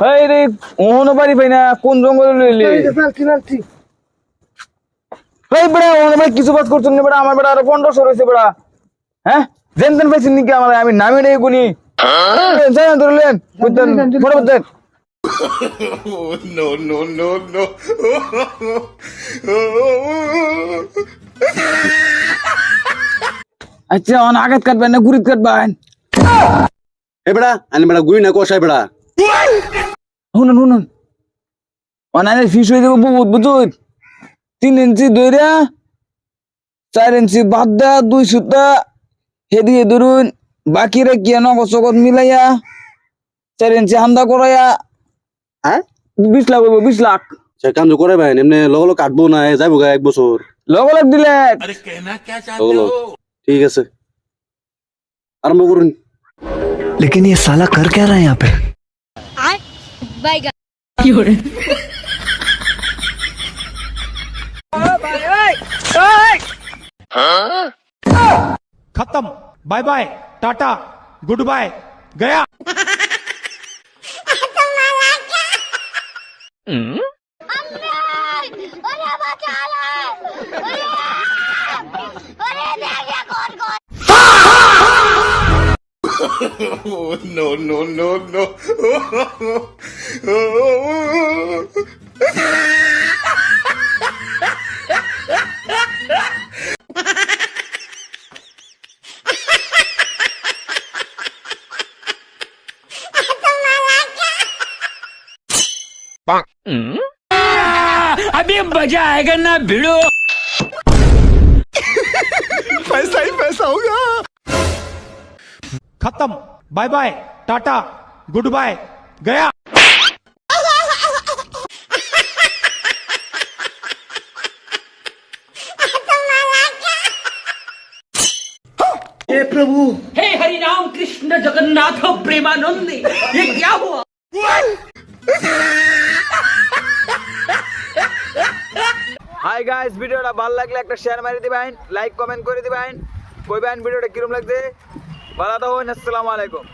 এই রে ওহনো বাড়ি পাই না কোন জঙ্গলে লইলি এই বড়া ওহনো ভাই কিছু বাস করছেন না বড়া আমার বড়া আরো 1500 হইছে বড়া হ্যাঁ দেন দেন পাইছেন নাকি আমার আমি নামে নেই গুনি জানেন ধরলেন বুঝতেন বড় বুঝতেন No, no, no, no. আচ্ছা অন আগাত কাটবেন না গুরিত কাটবেন এ বেড়া আনি বেড়া গুই না কষাই বেড়া শুনুন শুনুন অনানের ফিস হয়ে যাবো বহুত বুঝুন 3 ইঞ্চি দইরা 4 ইঞ্চি বাদ দা 2 সুতা হেদিয়ে ধরুন বাকি রেখে নগদ চগদ মিলাইয়া 4 ইঞ্চি হান্দা করাইয়া হ্যাঁ 20 লাখ হইব 20 লাখ সে কাম তো করে ভাই এমনি লগ লগ কাটবো না যাইবো গা 1 বছর লগ লগ দিলে अरे कहना क्या चाहते লগ লগ हो? ঠিক আছে আরম্ভ করুন लेकिन ये साला कर क्या रहा है यहाँ पे বাইগা खत्म बाय बाय टाटा गुड बाय गया ওরে বাঁচালে ওরে ওরে দেখে কোন কোন Oh, no, no, no, no. अभी मजा आएगा ना भिड़ो पैसा ही पैसा होगा. खत्म बाय बाय टाटा गुड बाय गया हे हरि राम कृष्ण जगन्नाथ प्रेमानंद ये क्या हुआ হাই গাইস ভিডিওটা ভালো লাগলে একটা শেয়ার মারি দিবেন লাইক কমেন্ট করে দিবেন কইবেন ভিডিওটা কিরকম লাগছে ভালো থাকুন আসসালামু আলাইকুম